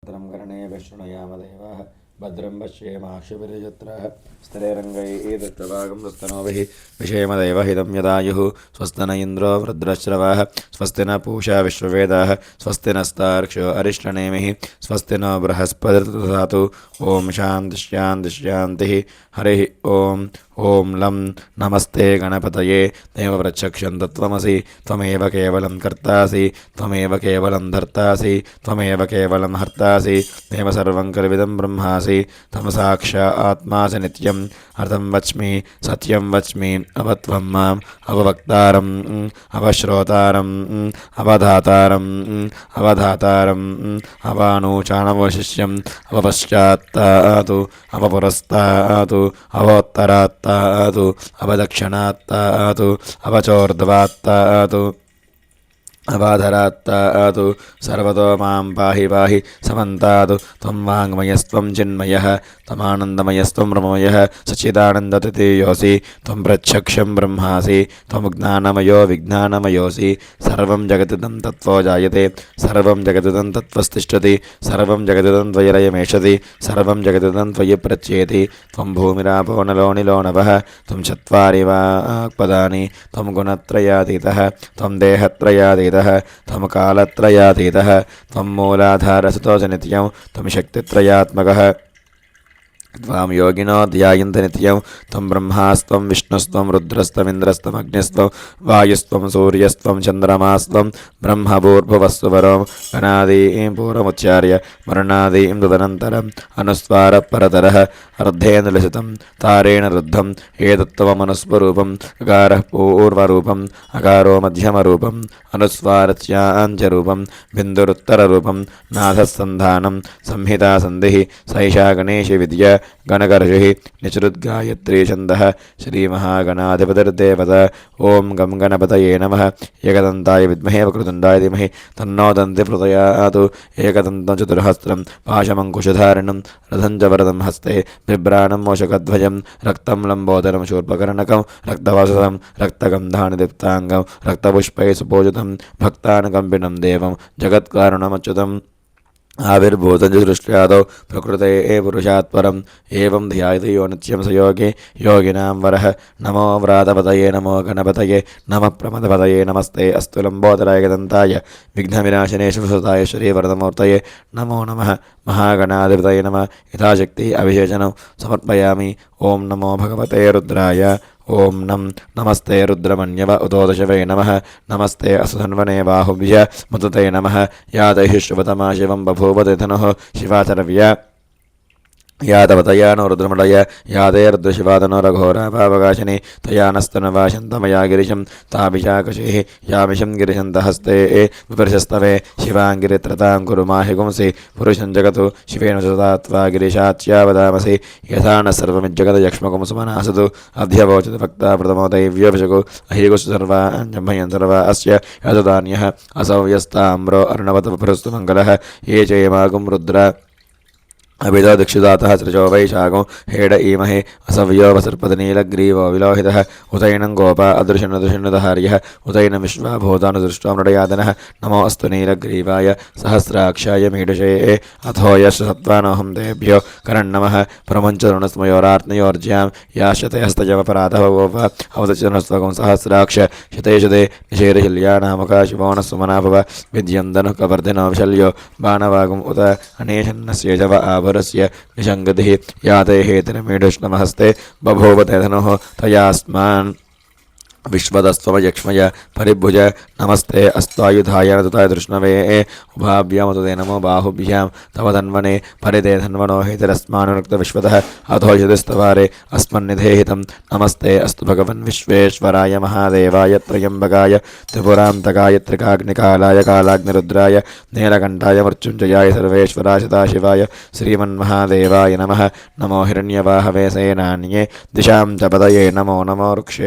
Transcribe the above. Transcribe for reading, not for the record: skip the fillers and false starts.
भद्रं कर्णेभिः शृणुयामदेवाः भद्रं पश्येमाक्षभिर्यजत्राः स्थिरैरङ्गैः दत्तनोभिः विषेमदेवहितं यदायुः स्वस्ति न इन्द्रो वृद्रश्रवाः स्वस्ति न पूषा विश्ववेदाः स्वस्ति नस्तार्क्ष्यो अरिष्टनेमिः स्वस्ति नो बृहस्पतिर्दधातु ॐ शान्तिः हरिः ॐ लं नमस्ते गणपतये देववृक्षं तत्त्वमसि त्वमेव केवलं कर्तासि त्वमेव केवलं धर्तासि त्वमेव केवलं हर्तासि देव सर्वं कल्विदं ब्रह्मासि त्वं साक्षात् आत्मासि नित्यम् अर्थं वच्मि सत्यं वच्मि अवत्वं माम् अववक्तारम् अवश्रोतारम् अवधातारम् अवानूचानवशिष्यम् अवपश्चात्तातु अवपुरस्तातु अवोत्तरात्तातु अवदक्षिणात्तातु अवचोर्ध्वात्तातु अवाधरात्तातु सर्वतो मां पाहि समन्तातु त्वं वाङ्मयस्त्वं चिन्मयः त्वमानन्दमयस्त्वं ब्रह्ममयः सच्चिदानन्दतृतीयोऽसि त्वं प्रत्यक्षं ब्रह्मासि त्वं ज्ञानमयो विज्ञानमयोऽसि सर्वं जगदिदं तत्त्वो जायते सर्वं जगदिदं तत्त्वस्तिष्ठति सर्वं जगदिदं त्वयिलयमेषति सर्वं जगदिदं त्वयि प्रच्येति त्वं भूमिरापो नलो निलो नभः त्वं चत्वारि वाक्पदानि त्वं गुणत्रयातीतः त्वं देहत्रयातीतः त्वं कालत्रयातीतः त्वं मूलाधारसुतोष नित्यं त्वं शक्तित्रयात्मकः त्वां योगिनो ध्यायन्ति नित्यं त्वं ब्रह्मास्त्वं विष्णुस्त्वं रुद्रस्त्वमिन्द्रस्त्वमग्निस्त्वं वायुस्त्वं सूर्यस्त्वं चन्द्रमास्त्वं ब्रह्मभूर्भुवस्सुवरं गणादीं पूर्वमुच्चार्य वर्णादीं तदनन्तरम् अनुस्वारपरतरः अर्धेन लसितं तारेण रुद्धम् एतत्त्वमनुस्वरूपम् अकारः पूर्वरूपम् अकारो मध्यमरूपम् अनुस्वारस्याञ्चरूपं बिन्दुरुत्तररूपं नाथस्सन्धानं संहितासन्धिः सैषा गणेशविद्या गणकर्षिः निचरुद्गायत्री छन्दः श्रीमहागणाधिपतिर्देवता ॐ गं गणपतये नमः एकदन्ताय विद्महे वक्रतुण्डाय धीमहि तन्नो दन्तिः प्रचोदयात् एकदन्तं चतुर्हस्त्रं पाशमङ्कुशधारिणं रथं च वरदं हस्ते बिभ्राणं मूषकध्वजं रक्तं लम्बोदरं शूर्पकर्णकं रक्तवाससं रक्तगन्धानि दीप्ताङ्गं रक्तपुष्पैः सुपूजितं भक्तानुकम्पिनं देवं जगत्कारणमच्युतम् आविर्भूतं च सृष्ट्यादौ प्रकृतेः पुरुषात् परम् एवं ध्यायति यो नित्यं स योगी योगिनां वरः नमो व्रातपतये नमो गणपतये नमः प्रमदपतये नमस्ते अस्तु लम्बोदराय गदन्ताय विघ्नविनाशिने शिवसुताय श्रीवरदमूर्तये नमो नमः महागणाधिपतये नमः यथाशक्ति अभिषेचनं समर्पयामि ॐ नमो भगवते रुद्राय ॐ नमस्ते रुद्रमन्यव उतोदशवे नमः नमस्ते असुधन्वने बाहुभ्य मुदते नमः यादैः शुभतमा शिवं बभूवते धनुः शिवाचरव्य यादवतया नो रुद्रमलय यादयर्द्रशिवादनो रघोराभावकाशिनी तया नस्तनवाशन्तमया गिरिशं ताभिषाकशिः यामिषं गिरिशन्तहस्ते विपर्शस्तवे शिवाङ्गिरित्रतां कुरु माहि गुंसि पुरुषं जगतु शिवेन सुतात्वा गिरिशाच्यावदामसि यथा न सर्वमिज्जगदयक्ष्मकुं सुमनासतु अध्यवोचति भक्ता प्रथमो दैव्योऽभिषको अहिगुषु सर्वाञ्जम्भयन् सर्वा अस्य यदुदान्यः असौ यस्ताम्रो अर्णवतपरुस्तु मङ्गलः ये चेमागुं रुद्र अभिदो दीक्षितातः सृजो वैशाखो हेड ईमहे असव्यो वसर्पदनीलग्रीवो विलोहितः उतैनं गोपा अदृशनुदृशनुदहार्यः उतैनं विश्वाभूतानुदृष्ट्वा मृडयादनः नमो अस्तु नीलग्रीवाय सहस्राक्षाय मीडुषे अथो यश सत्त्वानोऽहं तेभ्यो करन्नमः प्रमुञ्चरुणस्मयोरार्त्नयोर्ज्यां याश्यते हस्तजमपराधः गोप अवतचनस्त्वकं सहस्राक्ष शते निषेधशल्या नामका शिवोनः सुमना भव विद्यन्दनुः कवर्धिनो विशल्यो बाणवागुम् उत अनेशन्नस्य जव भरस्य निषङ्गतिः याते हेतिरमीढुष्णमहस्ते बभूवते धनुः तयास्मान् विश्वदस्त्वमयक्ष्मय परिभुज नमस्ते अस्त्वायुधाय तुताय तृष्णवे उभाभ्यामुदते नमो बाहुभ्यां तव धन्वने परिते धन्वनो हेतिरस्मानुरक्तविश्वतः अधोषितस्तवारे अस्मन्निधेहितं नमस्ते अस्तु भगवन् विश्वेश्वराय महादेवाय त्र्यम्बकाय त्रिपुरान्तकाय त्रिकाग्निकालाय कालाग्निरुद्राय नीलकण्ठाय मृत्युञ्जयाय सर्वेश्वराय सदाशिवाय श्रीमन्महादेवाय नमः नमो हिरण्यवाहवे सेनान्ये दिशां च पदये नमो वृक्षे